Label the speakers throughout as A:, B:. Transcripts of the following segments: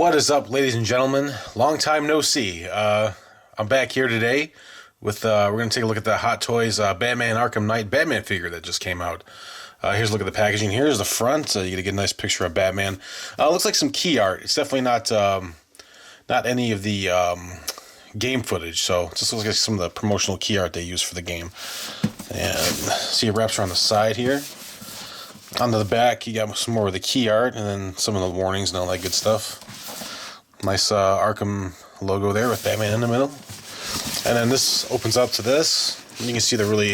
A: What is up, ladies and gentlemen? Long time no see. I'm back here today with we're gonna take a look at the Hot Toys Batman Arkham Knight Batman figure that just came out. Here's a look at the packaging. Here's the front. You get a nice picture of Batman. Looks like some key art. It's definitely not any of the game footage. So it just looks like some of the promotional key art they use for the game. And see, it wraps around the side here. Onto the back, you got some more of the key art, and then some of the warnings and all that good stuff. Nice Arkham logo there with Batman in the middle. And then this opens up to this. And you can see the really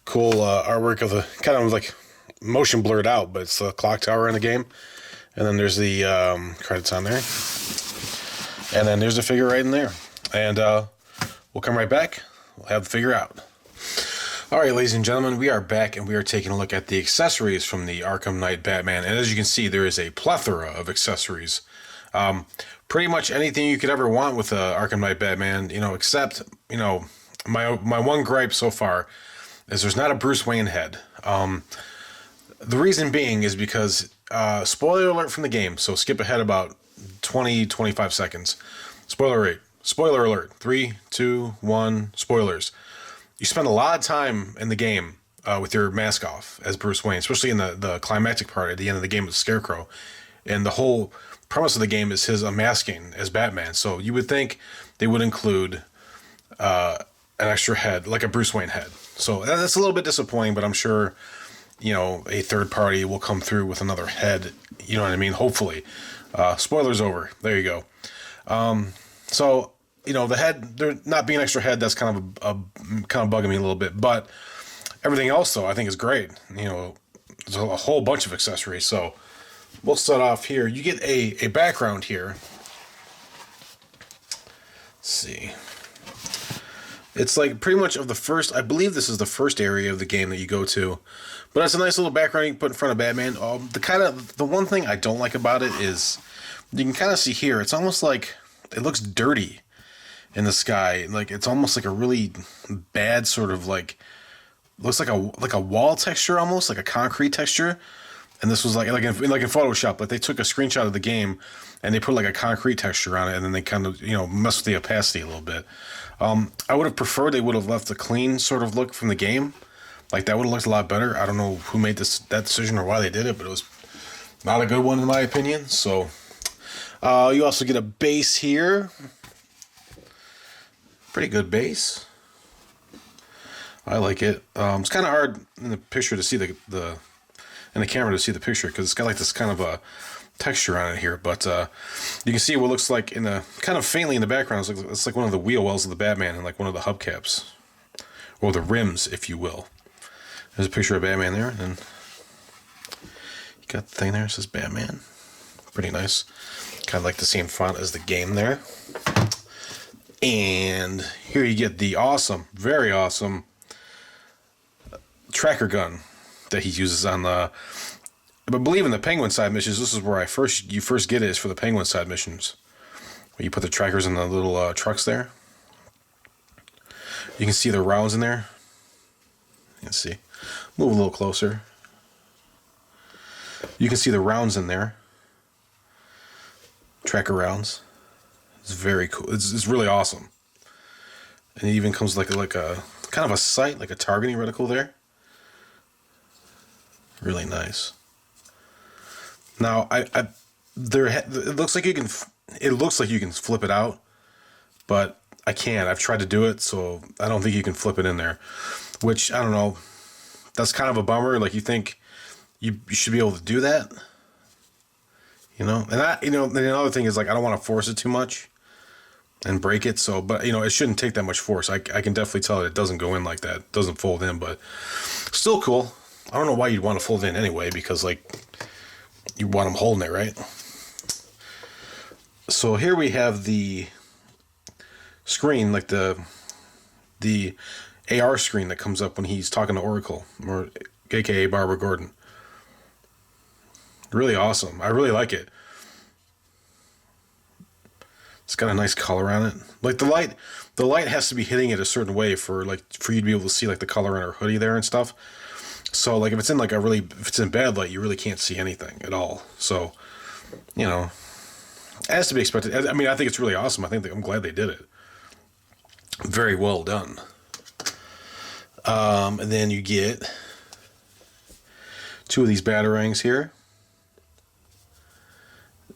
A: cool artwork of the, kind of like motion blurred out, but it's the clock tower in the game. And then there's the credits on there. And then there's the figure right in there. And we'll come right back. We'll have the figure out. All right, ladies and gentlemen, we are back and we are taking a look at the accessories from the Arkham Knight Batman. And as you can see, there is a plethora of accessories. Pretty much anything you could ever want with Arkham Knight Batman, except, my one gripe so far is there's not a Bruce Wayne head. The reason being is because, spoiler alert from the game, so skip ahead about 20-25 seconds. Spoiler alert, 3, 2, 1, spoilers. You spend a lot of time in the game with your mask off as Bruce Wayne, especially in the climactic part at the end of the game with Scarecrow. And the whole premise of the game is his unmasking as Batman. So you would think they would include an extra head, like a Bruce Wayne head. So that's a little bit disappointing, but I'm sure, a third party will come through with another head. You know what I mean? Hopefully. Spoilers over. There you go. So, the head, there not being an extra head, that's kind of bugging me a little bit. But everything else, though, I think is great. There's a whole bunch of accessories. So we'll start off here. You get a background here. Let's see. It's like pretty much of the first, I believe this is the first area of the game that you go to. But it's a nice little background you can put in front of Batman. The one thing I don't like about it is you can kind of see here, it's almost like it looks dirty in the sky. Like it's almost like a really bad sort of looks like a wall texture, almost like a concrete texture. And this was like in Photoshop, like they took a screenshot of the game and they put like a concrete texture on it, and then they kind of messed with the opacity a little bit. I would have preferred they would have left the clean sort of look from the game. Like that would have looked a lot better. I don't know who made that decision or why they did it, but it was not a good one in my opinion. So you also get a base here. Pretty good base. I like it. It's kind of hard in the picture to see in the camera to see the picture because it's got like this kind of a texture on it here. But you can see what looks like in the kind of faintly in the background. It's like one of the wheel wells of the Batman and like one of the hubcaps or the rims, if you will. There's a picture of Batman there, and you got the thing there. It says Batman. Pretty nice. Kind of like the same font as the game there. And here you get the awesome, very awesome tracker gun that he uses on the, I believe in the Penguin side missions. This is where you first get it, is for the Penguin side missions, where you put the trackers in the little trucks there. You can see the rounds in there. You can see. Move a little closer. You can see the rounds in there. Tracker rounds. It's very cool. It's really awesome. And it even comes like a kind of a sight, like a targeting reticle there. Really nice. Now it looks like you can flip it out, but I can't. I've tried to do it, so I don't think you can flip it in there. Which I don't know. That's kind of a bummer. Like you think you should be able to do that, And the other thing is like I don't want to force it too much and break it. So, but it shouldn't take that much force. I can definitely tell it doesn't go in like that. It doesn't fold in, but still cool. I don't know why you'd want to fold it in anyway, because like you want them holding it, right? So here we have the screen, like the AR screen that comes up when he's talking to Oracle, or aka Barbara Gordon. Really awesome. I really like it. It's got a nice color on it. Like the light has to be hitting it a certain way for you to be able to see like the color in her hoodie there and stuff. So like if it's in bad light, you really can't see anything at all. So, As to be expected. I mean, I think it's really awesome. I'm glad they did it. Very well done. And then you get 2 of these batarangs here.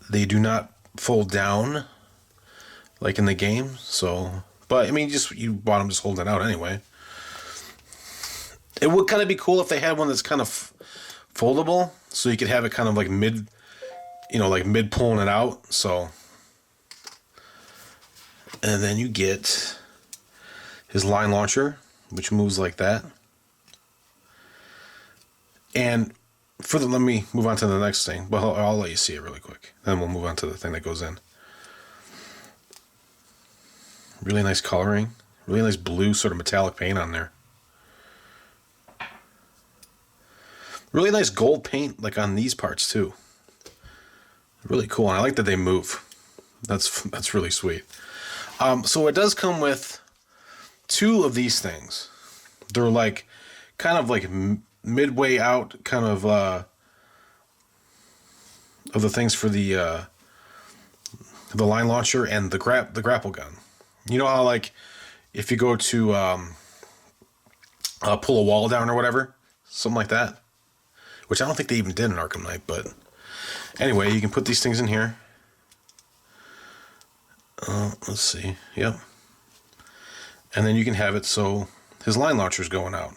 A: They do not fold down like in the game, so, but I mean, you bought them just holding it out anyway. It would kind of be cool if they had one that's kind of foldable, so you could have it kind of like mid, like mid pulling it out. So, and then you get his line launcher, which moves like that. And let me move on to the next thing. Well, I'll let you see it really quick. Then we'll move on to the thing that goes in. Really nice coloring. Really nice blue sort of metallic paint on there. Really nice gold paint like on these parts too. Really cool. And I like that they move. That's really sweet. So it does come with 2 of these things. They're like kind of like midway out kind of the things for the line launcher and the grapple gun. You know how like if you go to pull a wall down or whatever, something like that, which I don't think they even did in Arkham Knight, but anyway, you can put these things in here. Let's see. Yep. And then you can have it so his line launcher is going out.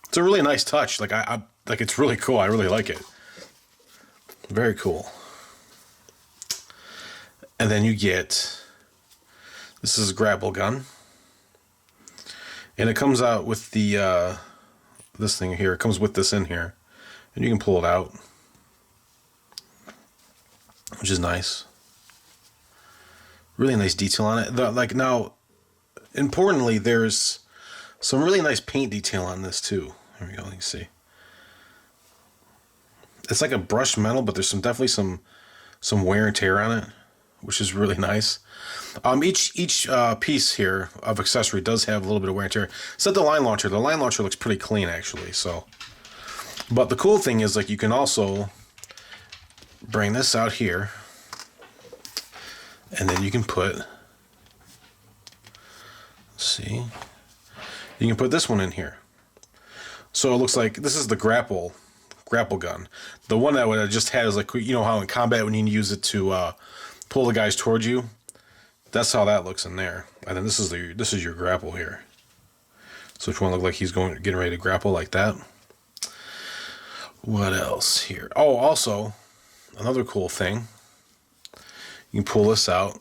A: It's a really nice touch. Like I like it's really cool. I really like it. Very cool. And then you get, this is a grapple gun. And it comes out with the this thing here. It comes with this in here. And you can pull it out, which is nice. Really nice detail on it. Like now, importantly, there's some really nice paint detail on this too. Here we go. You can see. It's like a brushed metal, but there's definitely some wear and tear on it, which is really nice. Each piece here of accessory does have a little bit of wear and tear. Except the line launcher. The line launcher looks pretty clean actually. So, but the cool thing is like you can also bring this out here. And then you can put, let's see, you can put this one in here. So it looks like this is the grapple gun. The one that I just had is like, you know how in combat when you use it to pull the guys towards you, that's how that looks in there. And then this is your grapple here. So which one look like he's getting ready to grapple like that. What else here? Oh, also another cool thing. You can pull this out.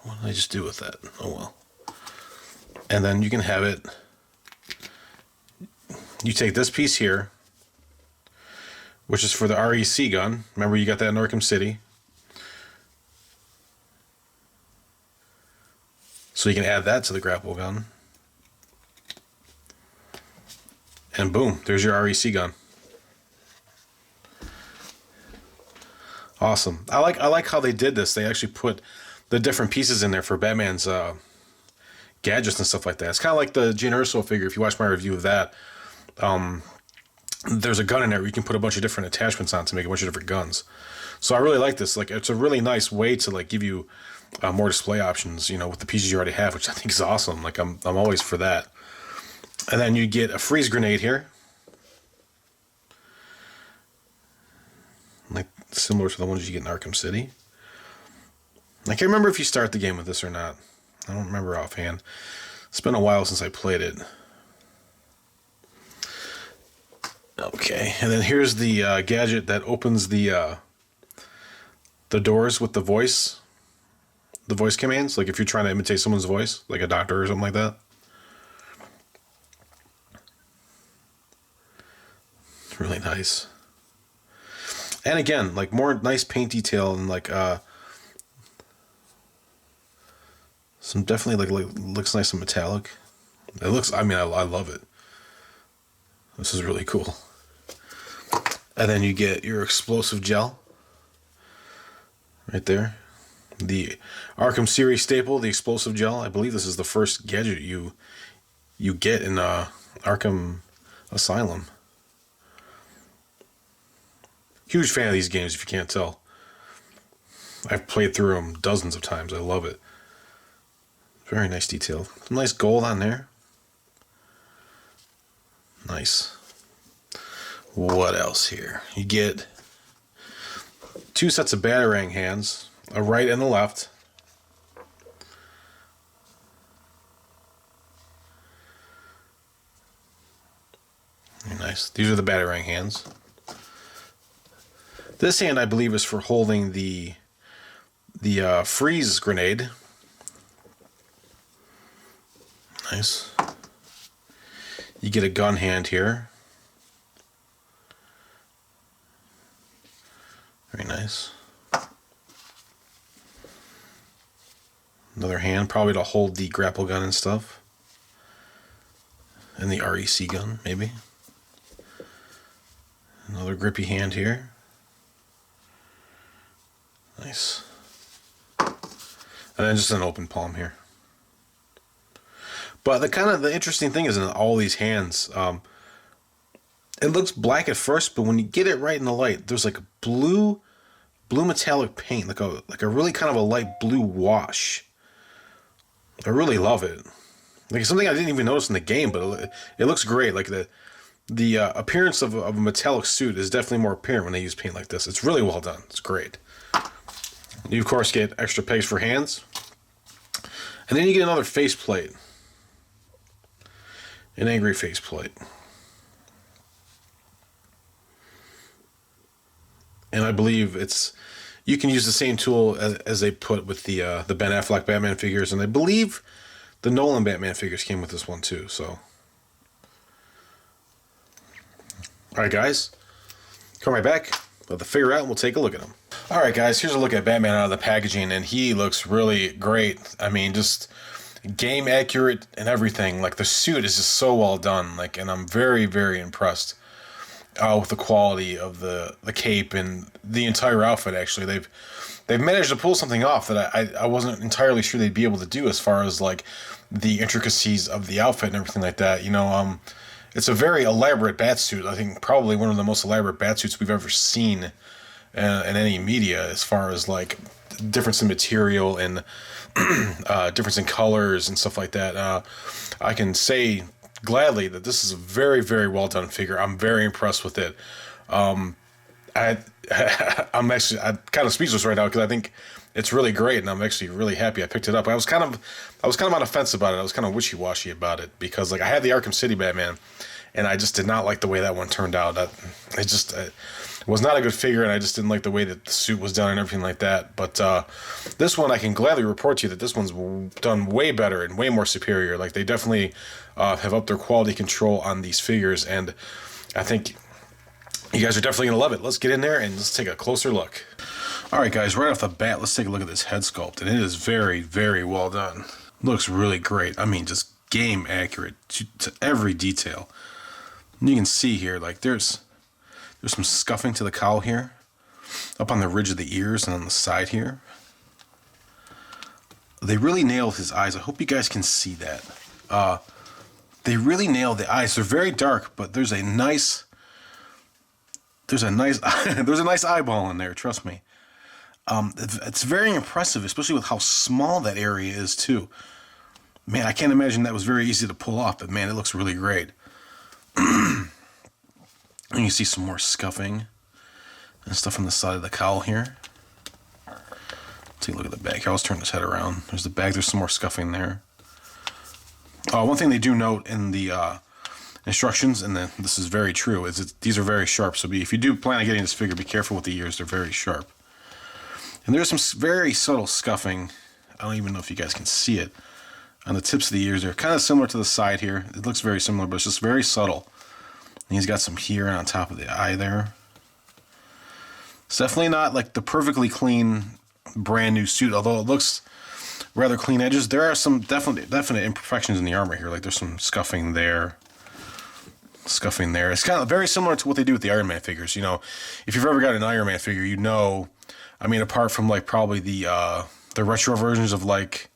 A: What did I just do with that? Oh well. And then you can have it. You take this piece here, which is for the REC gun. Remember you got that in Arkham City. So you can add that to the grapple gun. And boom, there's your REC gun. Awesome. I like how they did this. They actually put the different pieces in there for Batman's gadgets and stuff like that. It's kind of like the Jyn Erso figure. If you watch my review of that, there's a gun in there where you can put a bunch of different attachments on to make a bunch of different guns. So I really like this. Like it's a really nice way to like give you more display options, you know, with the pieces you already have, which I think is awesome. Like I'm always for that. And then you get a freeze grenade here. Like similar to the ones you get in Arkham City. I can't remember if you start the game with this or not. I don't remember offhand. It's been a while since I played it. Okay, and then here's the gadget that opens the doors with the voice commands. Like if you're trying to imitate someone's voice, like a doctor or something like that. Really nice. And again, like more nice paint detail and like some definitely like looks nice and metallic. It looks, I mean, I love it. This is really cool. And then you get your explosive gel right there. The Arkham series staple, the explosive gel. I believe this is the first gadget you get in Arkham Asylum. Huge fan of these games, if you can't tell. I've played through them dozens of times. I love it. Very nice detail. Some nice gold on there. Nice. What else here? You get 2 sets of Batarang hands, a right and a left. Very nice. These are the Batarang hands. This hand, I believe, is for holding the freeze grenade. Nice. You get a gun hand here. Very nice. Another hand, probably to hold the grapple gun and stuff. And the REC gun, maybe. Another grippy hand here. Nice. And then just an open palm here. But the interesting thing is in all these hands, it looks black at first, but when you get it right in the light, there's like a blue metallic paint, like a really kind of a light blue wash. I really love it. Like something I didn't even notice in the game, but it looks great. Like the appearance of a metallic suit is definitely more apparent when they use paint like this. It's really well done. It's great. You of course get extra pegs for hands, and then you get another faceplate. An angry faceplate. And I believe you can use the same tool as they put with the Ben Affleck Batman figures, and I believe the Nolan Batman figures came with this one too. So, all right, guys, come right back. Let the figure out, and we'll take a look at him. All right, guys, here's a look at Batman out of the packaging, and he looks really great. I mean, just game accurate and everything. Like the suit is just so well done. Like, and I'm very, very impressed with the quality of the cape and the entire outfit. Actually, they've managed to pull something off that I wasn't entirely sure they'd be able to do as far as like the intricacies of the outfit and everything like that. You know, it's a very elaborate batsuit. I think probably one of the most elaborate batsuits we've ever seen in any media, as far as like difference in material and difference in colors and stuff like that. I can say gladly that this is a very, very well done figure. I'm very impressed with it. I'm kind of speechless right now because I think it's really great, and I'm actually really happy I picked it up. I was kind of on the fence about it. I was kind of wishy-washy about it because like I had the Arkham City Batman, and I just did not like the way that one turned out. It was not a good figure, and I just didn't like the way that the suit was done and everything like that. But this one, I can gladly report to you that this one's done way better and way more superior. Like they definitely have upped their quality control on these figures, and I think you guys are definitely going to love it. Let's get in there and let's take a closer look. All right, guys, right off the bat, let's take a look at this head sculpt, and it is very, very well done. Looks really great. I mean, just game accurate to every detail. And you can see here, like there's some scuffing to the cowl here, up on the ridge of the ears and on the side here. They really nailed his eyes. I hope you guys can see that. They really nailed the eyes. They're very dark, but there's a nice there's a nice eyeball in there. Trust me. It's very impressive, especially with how small that area is too. Man, I can't imagine that was very easy to pull off, but man, it looks really great. And you see some more scuffing and stuff on the side of the cowl here. Take a look at the back. Let's turn this head around. There's the back. There's some more scuffing there. One thing they do note in the instructions, and this is very true, is that these are very sharp. So if you do plan on getting this figure, be careful with the ears. They're very sharp. And there's some very subtle scuffing. I don't even know if you guys can see it. On the tips of the ears, they're kind of similar to the side here. It looks very similar, but it's just very subtle. And he's got some here on top of the eye there. It's definitely not like the perfectly clean, brand new suit, although it looks rather clean edges. There are some definite imperfections in the armor here. Like there's some scuffing there. Scuffing there. It's kind of very similar to what they do with the Iron Man figures. You know, if you've ever got an Iron Man figure, you know, I mean, apart from like probably the retro versions of like,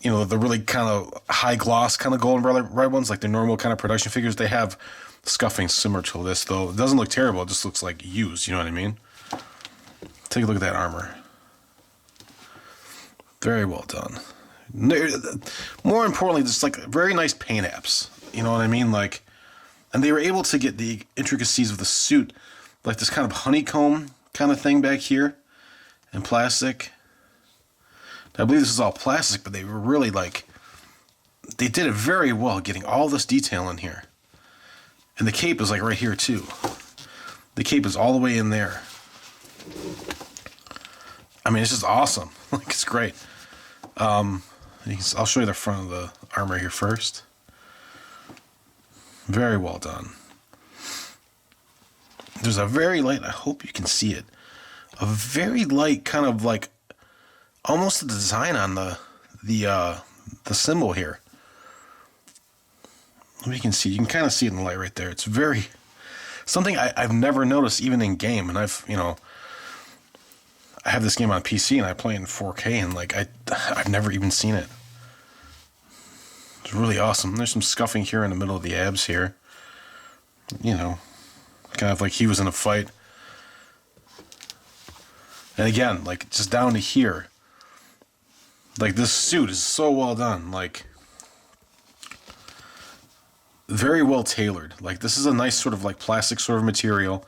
A: you know, the really kind of high gloss kind of golden red ones, like the normal kind of production figures, they have scuffing similar to this, though it doesn't look terrible. It just looks like used, you know what I mean? Take a look at that armor. Very well done. More importantly, just like very nice paint apps, you know what I mean? Like, and they were able to get the intricacies of the suit, like this kind of honeycomb kind of thing back here in plastic. I believe this is all plastic, but they were really like, they did it very well getting all this detail in here. And the cape is like right here too. The cape is all the way in there. I mean, it's just awesome. Like, it's great. I'll show you the front of the armor here first. Very well done. There's a very light, I hope you can see it, a very light kind of like almost a design on the symbol here. You can see, you can kind of see it in the light right there. It's very, something I've never noticed even in game, and I've, you know, I have this game on PC and I play it in 4K, and like I've never even seen it. It's really awesome. There's some scuffing here in the middle of the abs here. You know, kind of like he was in a fight. And again, like just down to here. Like this suit is so well done. Like very well tailored. Like this is a nice sort of like plastic sort of material.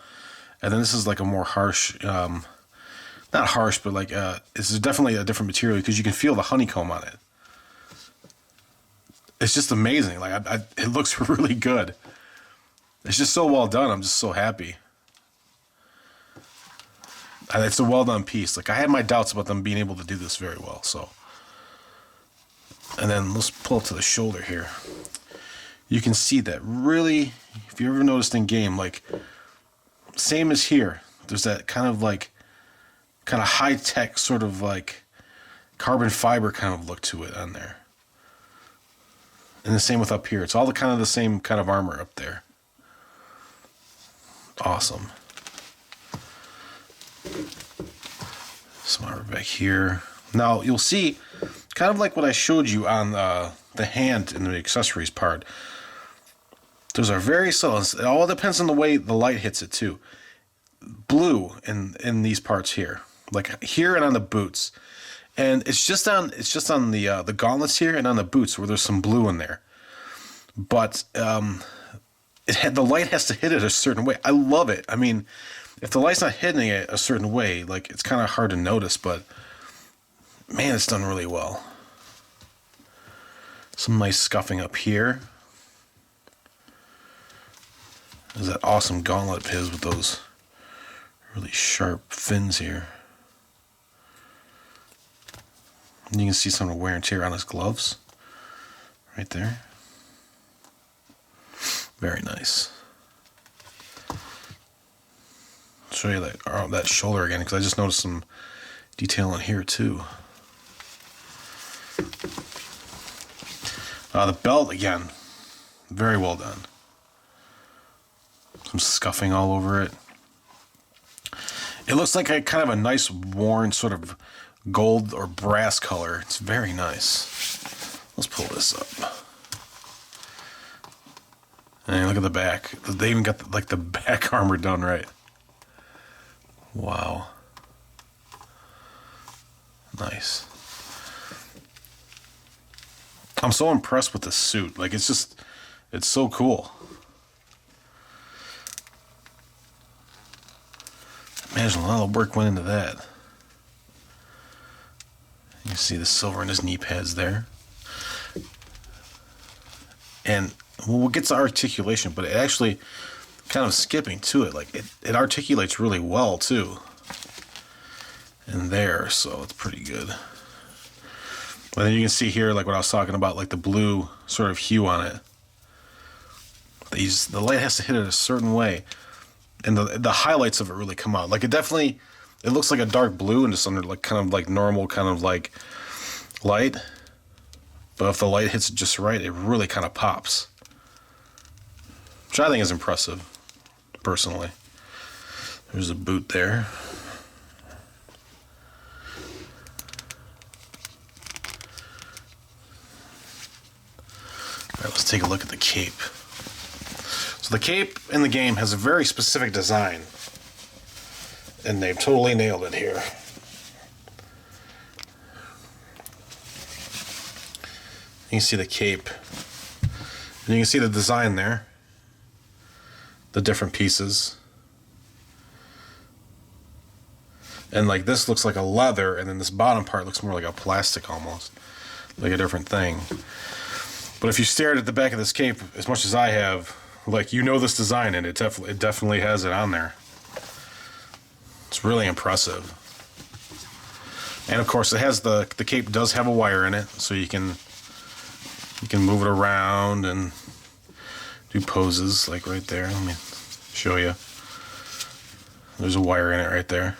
A: And then this is like a more harsh, not harsh, but like it's definitely a different material because you can feel the honeycomb on it. It's just amazing. Like it looks really good. It's just so well done. I'm just so happy. And it's a well done piece. Like I had my doubts about them being able to do this very well. So, and then let's pull it to the shoulder here. You can see that really, if you ever noticed in game, like same as here, there's that kind of high tech sort of like carbon fiber kind of look to it on there. And the same with up here. It's all the same kind of armor up there. Awesome. Some armor back here. Now you'll see, kind of like what I showed you on the hand in the accessories part. Those are very subtle. It all depends on the way the light hits it too. Blue in these parts here, like here and on the boots. And it's just on the gauntlets here and on the boots where there's some blue in there. But the light has to hit it a certain way. I love it. I mean, if the light's not hitting it a certain way, like it's kind of hard to notice, but man, it's done really well. Some nice scuffing up here. There's that awesome gauntlet of his with those really sharp fins here. And you can see some of the wear and tear on his gloves. Right there. Very nice. I'll show you that shoulder again, because I just noticed some detail on here too. The belt, again, very well done. Some scuffing all over it. It looks like a kind of a nice worn sort of gold or brass color. It's very nice. Let's pull this up. And look at the back. They even got the back armor done right. Wow. Nice. I'm so impressed with the suit. Like it's so cool. Imagine a lot of work went into that. You can see the silver in his knee pads there. And we'll get to articulation, but it actually kind of skipping to it. Like it articulates really well too. In there, so it's pretty good. But then you can see here, like what I was talking about, like the blue sort of hue on it. The light has to hit it a certain way, and the highlights of it really come out. Like it looks like a dark blue and just under like kind of like normal kind of like light. But if the light hits it just right, it really kind of pops. Which I think is impressive, personally. There's a boot there. Alright, let's take a look at the cape. So the cape in the game has a very specific design, and they've totally nailed it here. You can see the cape, and you can see the design there, the different pieces. And like this looks like a leather, and then this bottom part looks more like a plastic almost, like a different thing. But if you stared at the back of this cape as much as I have, like, you know this design, and it definitely has it on there. It's really impressive. And of course, it has the cape does have a wire in it, so you can move it around and do poses like right there. Let me show you. There's a wire in it right there.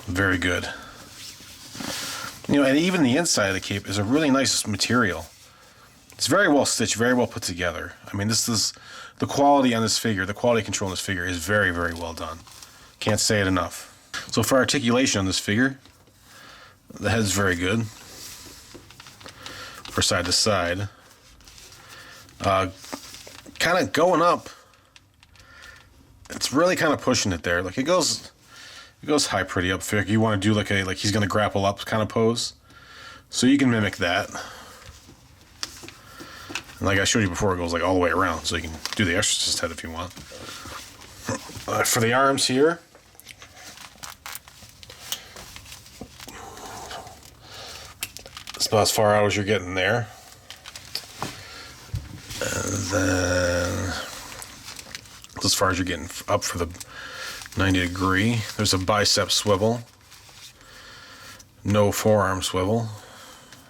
A: Very good. You know, and even the inside of the cape is a really nice material. It's very well stitched, very well put together. I mean, this is the quality on this figure, the quality control on this figure is very, very well done. Can't say it enough. So for articulation on this figure, the head's very good. For side to side. Kind of going up. It's really kind of pushing it there. Like it goes high pretty up. If you want to do like he's gonna grapple up kind of pose. So you can mimic that. And like I showed you before, it goes like all the way around, so you can do the exorcist head if you want. For the arms here, it's about as far out as you're getting there. And then as far as you're getting up for the 90 degree. There's a bicep swivel. No forearm swivel.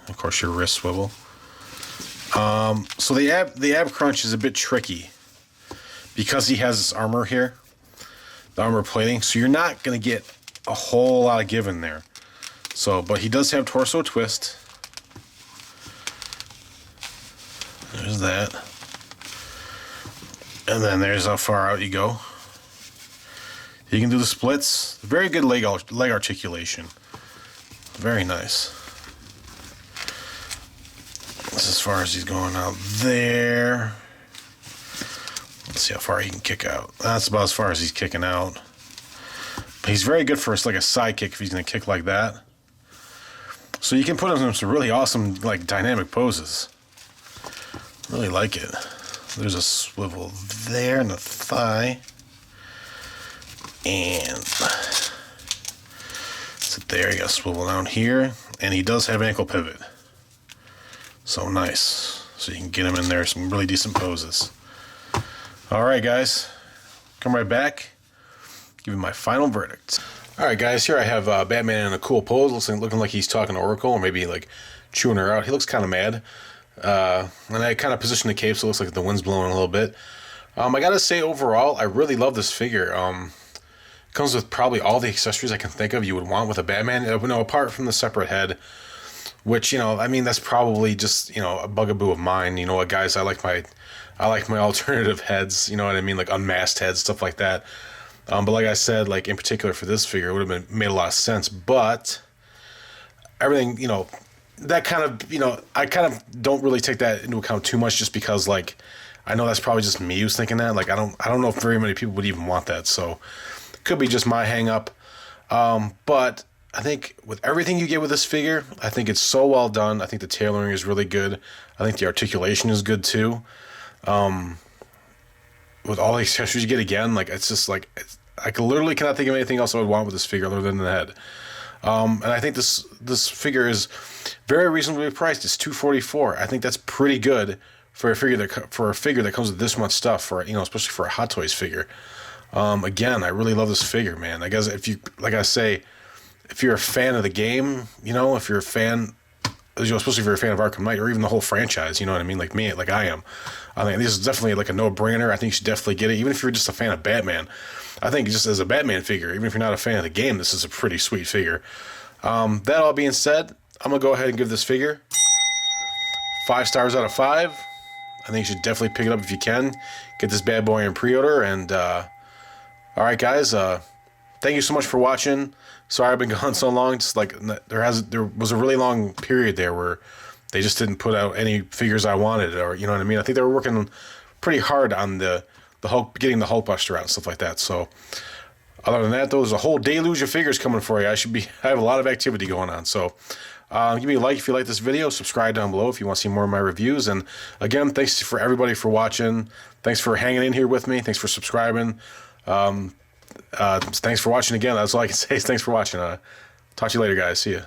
A: Of course, your wrist swivel. So the ab crunch is a bit tricky because he has this armor here, the armor plating. So you're not going to get a whole lot of give in there. So, but he does have torso twist. There's that. And then there's how far out you go. You can do the splits. Very good leg articulation. Very nice. This is as far as he's going out there. Let's see how far he can kick out. That's about as far as he's kicking out. But he's very good for like a side kick if he's going to kick like that. So you can put him in some really awesome, like, dynamic poses. Really like it. There's a swivel there in the thigh. And so there, you got a swivel down here. And he does have ankle pivot. So nice. So you can get him in there some really decent poses. Alright guys, come right back. Give you my final verdict. Alright guys, here I have Batman in a cool pose, looking like he's talking to Oracle, or maybe like chewing her out. He looks kind of mad. And I kind of positioned the cape so it looks like the wind's blowing a little bit. I gotta say, overall, I really love this figure. It comes with probably all the accessories I can think of you would want with a Batman. You know, apart from the separate head, which, you know, I mean, that's probably just, you know, a bugaboo of mine. You know what, guys, I like my alternative heads, you know what I mean, like unmasked heads, stuff like that. But like I said, like in particular for this figure, it would have made a lot of sense. But everything, you know, that kind of, you know, I kind of don't really take that into account too much, just because, like, I know that's probably just me who's thinking that. Like, I don't know if very many people would even want that. So it could be just my hang up. But I think with everything you get with this figure, I think it's so well done. I think the tailoring is really good. I think the articulation is good too. With all the accessories you get, again, like, it's just like, I literally cannot think of anything else I would want with this figure other than the head. And I think this figure is very reasonably priced. It's $244. I think that's pretty good for a figure that comes with this much stuff, for, you know, especially for a Hot Toys figure. Again, I really love this figure, man. I guess if you, like I say, if you're a fan of the game, you know, if you're a fan, you know, especially if you're a fan of Arkham Knight or even the whole franchise, you know what I mean, like me, like I am. I think this is definitely like a no-brainer. I think you should definitely get it, even if you're just a fan of Batman. I think just as a Batman figure, even if you're not a fan of the game, this is a pretty sweet figure. That all being said, I'm going to go ahead and give this figure 5 stars out of 5. I think you should definitely pick it up if you can. Get this bad boy in pre-order. And, alright guys, thank you so much for watching. Sorry I've been gone so long. Just like, there was a really long period there where they just didn't put out any figures I wanted, or, you know what I mean? I think they were working pretty hard on the Hulk, getting the Hulkbuster out and stuff like that. So other than that, though, there's a whole deluge of figures coming for you. I have a lot of activity going on. So give me a like if you like this video. Subscribe down below if you want to see more of my reviews. And again, thanks for everybody for watching. Thanks for hanging in here with me. Thanks for subscribing. Thanks for watching again. That's all I can say is thanks for watching. Talk to you later, guys. See ya.